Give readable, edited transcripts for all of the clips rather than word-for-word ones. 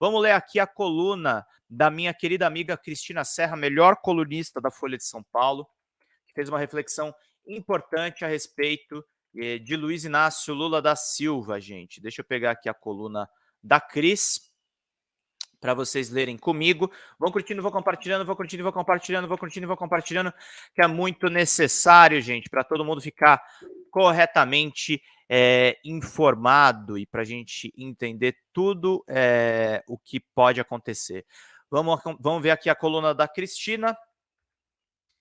Vamos ler aqui a coluna da minha querida amiga Cristina Serra, melhor colunista da Folha de São Paulo, que fez uma reflexão importante a respeito de Luiz Inácio Lula da Silva, gente. Deixa eu pegar aqui a coluna da Cris para vocês lerem comigo. Vão curtindo, vão compartilhando, vão curtindo, vão compartilhando, vão curtindo, vão compartilhando, que é muito necessário, gente, para todo mundo ficar corretamente informado e para a gente entender tudo o que pode acontecer. Vamos ver aqui a coluna da Cristina.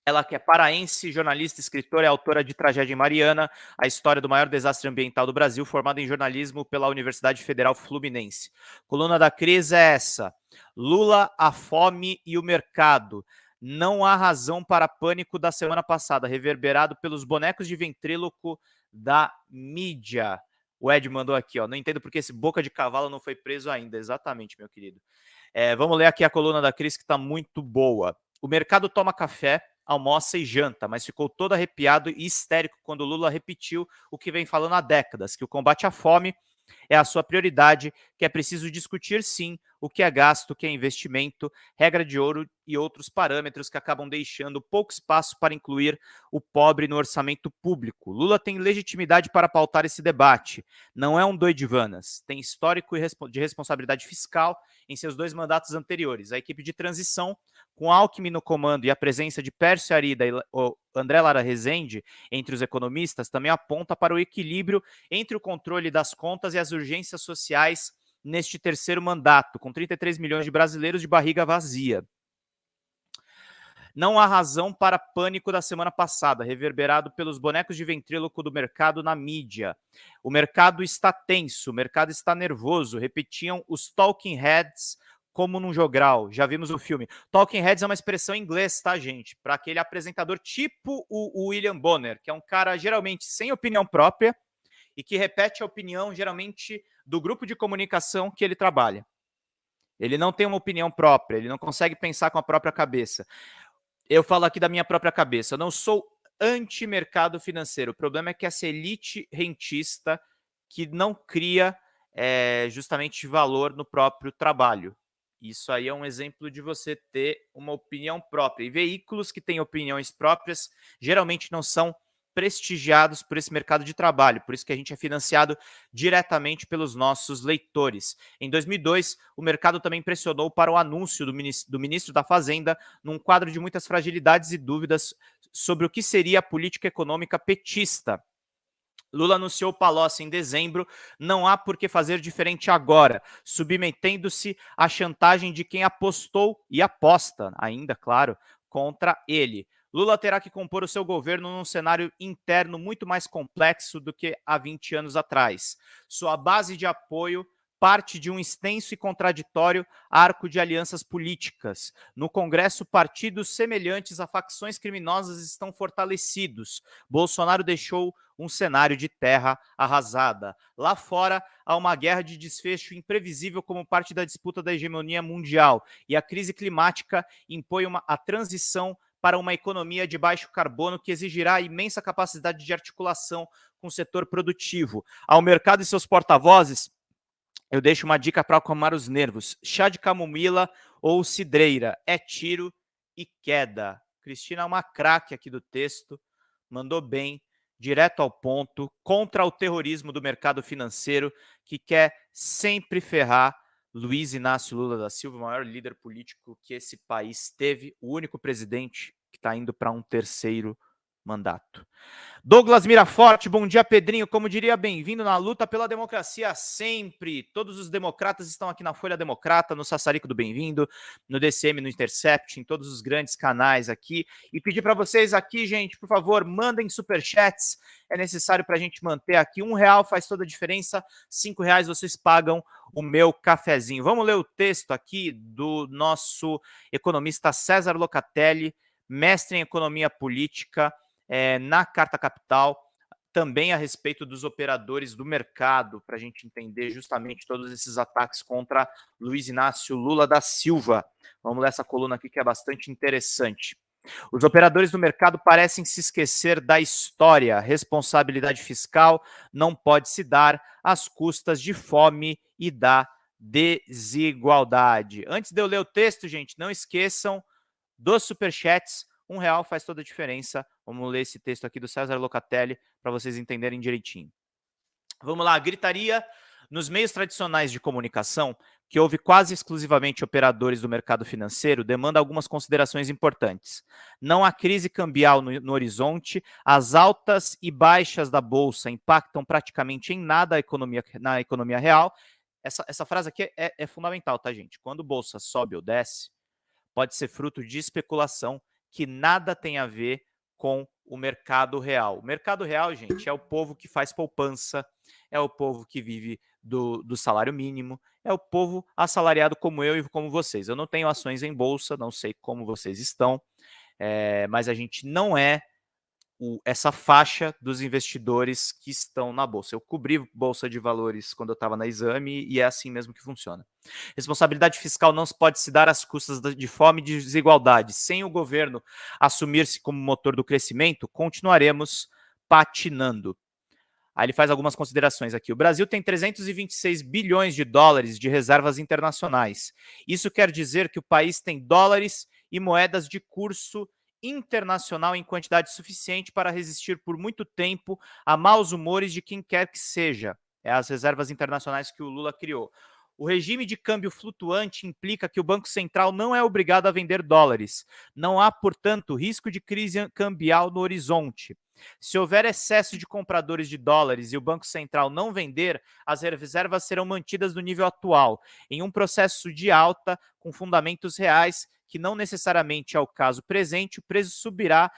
Ela que é paraense, jornalista, escritora e autora de Tragédia em Mariana, a história do maior desastre ambiental do Brasil, formada em jornalismo pela Universidade Federal Fluminense. Coluna da Cris é essa: Lula, a fome e o mercado. Não há razão para pânico da semana passada, reverberado pelos bonecos de ventríloco da mídia. O Ed mandou aqui, ó. Não entendo porque esse boca de cavalo não foi preso ainda. Exatamente, meu querido. Vamos ler aqui a coluna da Cris, que está muito boa. O mercado toma café, almoça e janta, mas ficou todo arrepiado e histérico quando Lula repetiu o que vem falando há décadas, que o combate à fome é a sua prioridade, que é preciso discutir sim o que é gasto, o que é investimento, regra de ouro e outros parâmetros que acabam deixando pouco espaço para incluir o pobre no orçamento público. Lula tem legitimidade para pautar esse debate. Não é um doidivanas. Tem histórico de responsabilidade fiscal em seus 2 mandatos anteriores. A equipe de transição, com Alckmin no comando e a presença de Pércio Arida e André Lara Rezende entre os economistas, também aponta para o equilíbrio entre o controle das contas e as urgências sociais neste terceiro mandato, com 33 milhões de brasileiros de barriga vazia. Não há razão para pânico da semana passada, reverberado pelos bonecos de ventríloco do mercado na mídia. O mercado está tenso, o mercado está nervoso, repetiam os talking heads como num jogral. Já vimos o filme. Talking heads é uma expressão em inglês, tá, gente? Para aquele apresentador tipo o William Bonner, que é um cara geralmente sem opinião própria e que repete a opinião, geralmente, do grupo de comunicação que ele trabalha. Ele não tem uma opinião própria, ele não consegue pensar com a própria cabeça. Eu falo aqui da minha própria cabeça. Eu não sou anti-mercado financeiro. O problema é que essa elite rentista que não cria justamente valor no próprio trabalho. Isso aí é um exemplo de você ter uma opinião própria. E veículos que têm opiniões próprias geralmente não são prestigiados por esse mercado de trabalho. Por isso que a gente é financiado diretamente pelos nossos leitores. Em 2002, o mercado também pressionou para o anúncio do ministro da Fazenda num quadro de muitas fragilidades e dúvidas sobre o que seria a política econômica petista. Lula anunciou Palocci em dezembro, não há por que fazer diferente agora, submetendo-se à chantagem de quem apostou e aposta, ainda, claro, contra ele. Lula terá que compor o seu governo num cenário interno muito mais complexo do que há 20 anos atrás. Sua base de apoio parte de um extenso e contraditório arco de alianças políticas. No Congresso, partidos semelhantes a facções criminosas estão fortalecidos. Bolsonaro deixou um cenário de terra arrasada. Lá fora, há uma guerra de desfecho imprevisível como parte da disputa da hegemonia mundial, e a crise climática impõe a transição para uma economia de baixo carbono que exigirá imensa capacidade de articulação com o setor produtivo. Ao mercado e seus porta-vozes, eu deixo uma dica para acalmar os nervos: chá de camomila ou cidreira, é tiro e queda. Cristina é uma craque aqui do texto, mandou bem, direto ao ponto, contra o terrorismo do mercado financeiro que quer sempre ferrar Luiz Inácio Lula da Silva, o maior líder político que esse país teve, o único presidente que está indo para um terceiro mandato. Douglas Miraforte, bom dia, Pedrinho. Como diria, bem-vindo na luta pela democracia sempre. Todos os democratas estão aqui na Folha Democrata, no Sassarico do Bem-vindo, no DCM, no Intercept, em todos os grandes canais aqui. E pedir para vocês aqui, gente, por favor, mandem superchats. É necessário para a gente manter aqui. R$1 faz toda a diferença. R$5 vocês pagam o meu cafezinho. Vamos ler o texto aqui do nosso economista César Locatelli, mestre em economia política, na Carta Capital, também a respeito dos operadores do mercado, para a gente entender justamente todos esses ataques contra Luiz Inácio Lula da Silva. Vamos ler essa coluna aqui que é bastante interessante. Os operadores do mercado parecem se esquecer da história. Responsabilidade fiscal não pode se dar às custas de fome e da desigualdade. Antes de eu ler o texto, gente, não esqueçam dos superchats. R$1 faz toda a diferença. Vamos ler esse texto aqui do César Locatelli para vocês entenderem direitinho. Vamos lá, gritaria. Nos meios tradicionais de comunicação, que houve quase exclusivamente operadores do mercado financeiro, demanda algumas considerações importantes. Não há crise cambial no horizonte, as altas e baixas da bolsa impactam praticamente em nada na economia real. Essa frase aqui é fundamental, tá, gente? Quando bolsa sobe ou desce, pode ser fruto de especulação que nada tem a ver com o mercado real. O mercado real, gente, é o povo que faz poupança, é o povo que vive do salário mínimo, é o povo assalariado como eu e como vocês. Eu não tenho ações em bolsa, não sei como vocês estão, mas a gente não é essa faixa dos investidores que estão na bolsa. Eu cobri bolsa de valores quando eu estava na Exame e é assim mesmo que funciona. Responsabilidade fiscal não pode se dar às custas de fome e de desigualdade. Sem o governo assumir-se como motor do crescimento, continuaremos patinando. Aí ele faz algumas considerações aqui. O Brasil tem 326 bilhões de dólares de reservas internacionais. Isso quer dizer que o país tem dólares e moedas de curso internacional em quantidade suficiente para resistir por muito tempo a maus humores de quem quer que seja. É as reservas internacionais que o Lula criou. O regime de câmbio flutuante implica que o Banco Central não é obrigado a vender dólares. Não há, portanto, risco de crise cambial no horizonte. Se houver excesso de compradores de dólares e o Banco Central não vender, as reservas serão mantidas no nível atual, em um processo de alta com fundamentos reais, que não necessariamente é o caso presente. O preço subirá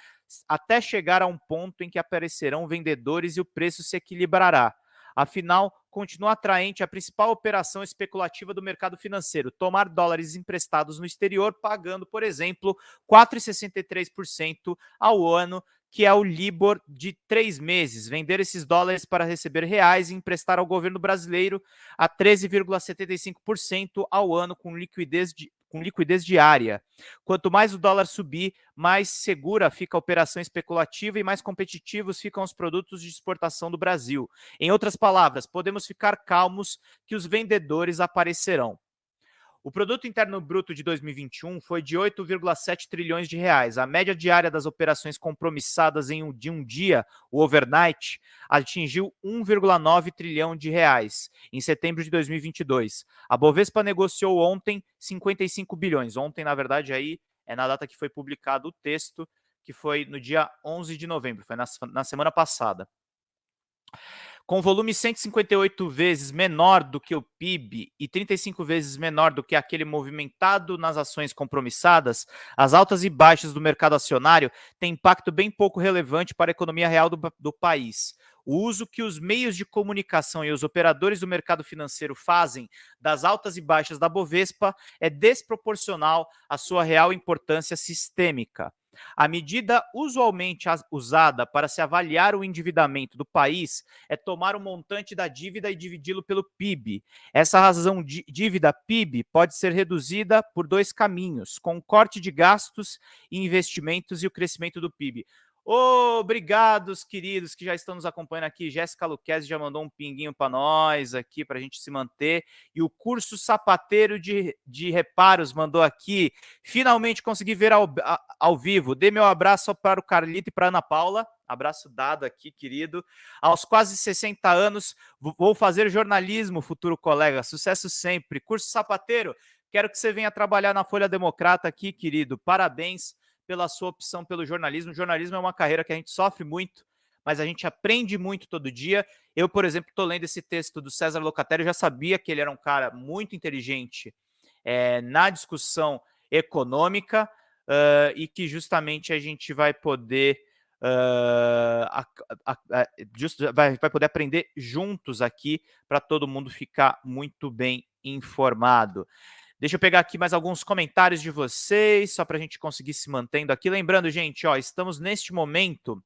até chegar a um ponto em que aparecerão vendedores e o preço se equilibrará. Afinal, continua atraente a principal operação especulativa do mercado financeiro: tomar dólares emprestados no exterior, pagando, por exemplo, 4,63% ao ano, que é o LIBOR de 3 meses. Vender esses dólares para receber reais e emprestar ao governo brasileiro a 13,75% ao ano com liquidez diária. Quanto mais o dólar subir, mais segura fica a operação especulativa e mais competitivos ficam os produtos de exportação do Brasil. Em outras palavras, podemos ficar calmos que os vendedores aparecerão. O produto interno bruto de 2021 foi de 8,7 trilhões de reais. A média diária das operações compromissadas de um dia, o overnight, atingiu 1,9 trilhão de reais em setembro de 2022. A Bovespa negociou ontem 55 bilhões. Ontem, na verdade, aí é na data que foi publicado o texto, que foi no dia 11 de novembro, foi na semana passada. Com volume 158 vezes menor do que o PIB e 35 vezes menor do que aquele movimentado nas ações compromissadas, as altas e baixas do mercado acionário têm impacto bem pouco relevante para a economia real do país. O uso que os meios de comunicação e os operadores do mercado financeiro fazem das altas e baixas da Bovespa é desproporcional à sua real importância sistêmica. A medida usualmente usada para se avaliar o endividamento do país é tomar o montante da dívida e dividi-lo pelo PIB. Essa razão de dívida-PIB pode ser reduzida por dois caminhos: com o corte de gastos e investimentos e o crescimento do PIB. Obrigados, queridos, que já estão nos acompanhando aqui. Jéssica Luquezzi já mandou um pinguinho para nós aqui, para a gente se manter. E o curso Sapateiro de Reparos mandou aqui. Finalmente consegui ver ao vivo. Dê meu abraço para o Carlito e para a Ana Paula. Abraço dado aqui, querido. Aos quase 60 anos, vou fazer jornalismo, futuro colega. Sucesso sempre. Curso Sapateiro, quero que você venha trabalhar na Folha Democrata aqui, querido. Parabéns pela sua opção pelo jornalismo. O jornalismo é uma carreira que a gente sofre muito, mas a gente aprende muito todo dia. Eu, por exemplo, estou lendo esse texto do César Locatelli, já sabia que ele era um cara muito inteligente na discussão econômica e que justamente a gente vai poder vai poder aprender juntos aqui para todo mundo ficar muito bem informado. Deixa eu pegar aqui mais alguns comentários de vocês, só para a gente conseguir se mantendo aqui. Lembrando, gente, ó, estamos neste momento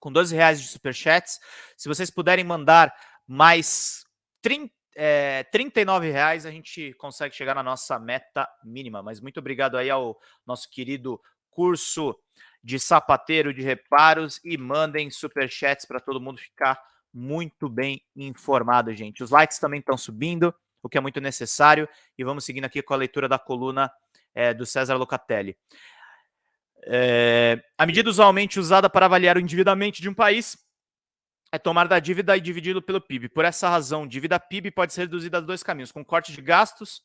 com R$12 de superchats. Se vocês puderem mandar mais R$39, a gente consegue chegar na nossa meta mínima. Mas muito obrigado aí ao nosso querido curso de sapateiro de reparos e mandem superchats para todo mundo ficar muito bem informado, gente. Os likes também estão subindo. o que é muito necessário. E vamos seguindo aqui com a leitura da coluna do César Locatelli. A medida usualmente usada para avaliar o endividamento de um país é tomar da dívida e dividi-lo pelo PIB. Por essa razão, dívida PIB pode ser reduzida a dois caminhos, com corte de gastos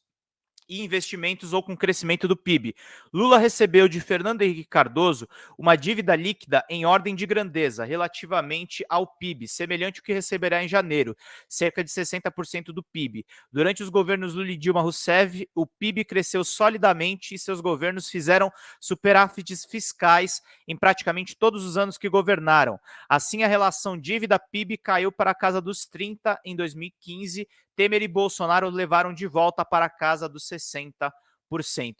e investimentos ou com crescimento do PIB. Lula recebeu de Fernando Henrique Cardoso uma dívida líquida em ordem de grandeza relativamente ao PIB, semelhante ao que receberá em janeiro, cerca de 60% do PIB. Durante os governos Lula e Dilma Rousseff, o PIB cresceu solidamente e seus governos fizeram superávites fiscais em praticamente todos os anos que governaram. Assim, a relação dívida-PIB caiu para a casa dos 30 em 2015. Temer e Bolsonaro levaram de volta para a casa dos 60%.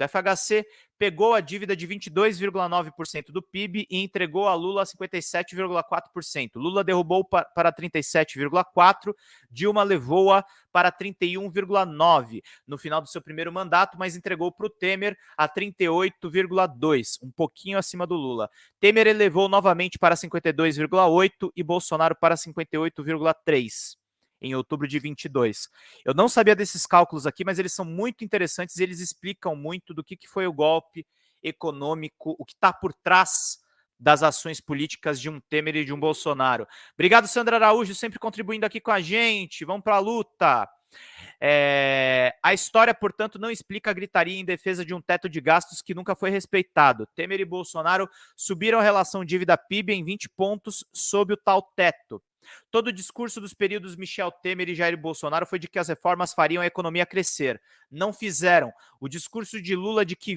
A FHC pegou a dívida de 22,9% do PIB e entregou a Lula 57,4%. Lula derrubou para 37,4%, Dilma levou-a para 31,9% no final do seu primeiro mandato, mas entregou para o Temer a 38,2%, um pouquinho acima do Lula. Temer elevou novamente para 52,8% e Bolsonaro para 58,3%. Em outubro de 22. Eu não sabia desses cálculos aqui, mas eles são muito interessantes e eles explicam muito do que foi o golpe econômico, o que está por trás das ações políticas de um Temer e de um Bolsonaro. Obrigado, Sandra Araújo, sempre contribuindo aqui com a gente. Vamos para a luta. A história, portanto, não explica a gritaria em defesa de um teto de gastos que nunca foi respeitado. Temer e Bolsonaro subiram a relação dívida-PIB em 20 pontos sob o tal teto. Todo o discurso dos períodos Michel Temer e Jair Bolsonaro foi de que as reformas fariam a economia crescer. Não fizeram. O discurso de Lula de que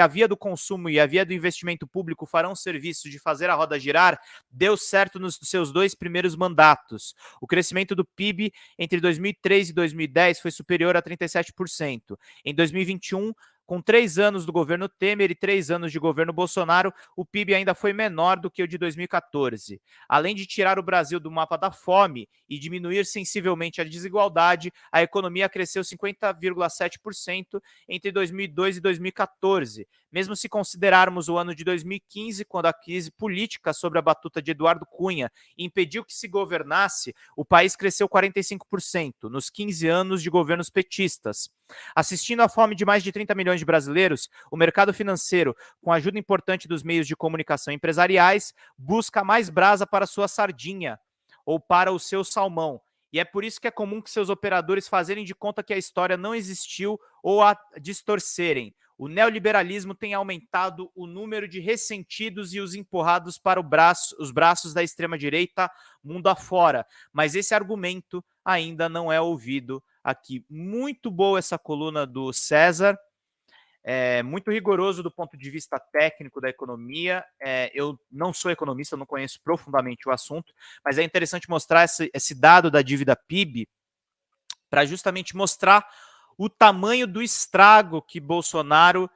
a via do consumo e a via do investimento público farão o serviço de fazer a roda girar deu certo nos seus dois primeiros mandatos. O crescimento do PIB entre 2003 e 2010 foi superior a 37%. Em 2021, com 3 anos do governo Temer e 3 anos de governo Bolsonaro, o PIB ainda foi menor do que o de 2014. Além de tirar o Brasil do mapa da fome e diminuir sensivelmente a desigualdade, a economia cresceu 50,7% entre 2002 e 2014. Mesmo se considerarmos o ano de 2015, quando a crise política sobre a batuta de Eduardo Cunha impediu que se governasse, o país cresceu 45% nos 15 anos de governos petistas. Assistindo à fome de mais de 30 milhões de brasileiros, o mercado financeiro, com a ajuda importante dos meios de comunicação empresariais, busca mais brasa para sua sardinha ou para o seu salmão. E é por isso que é comum que seus operadores fazerem de conta que a história não existiu ou a distorcerem. O neoliberalismo tem aumentado o número de ressentidos e os empurrados para os braços da extrema-direita mundo afora. Mas esse argumento ainda não é ouvido aqui. Muito boa essa coluna do César, muito rigoroso do ponto de vista técnico da economia. Eu não sou economista, não conheço profundamente o assunto, mas é interessante mostrar esse dado da dívida PIB para justamente mostrar o tamanho do estrago que Bolsonaro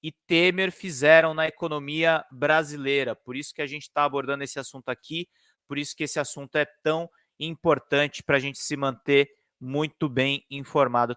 e Temer fizeram na economia brasileira. Por isso que a gente está abordando esse assunto aqui, por isso que esse assunto é tão importante para a gente se manter muito bem informado.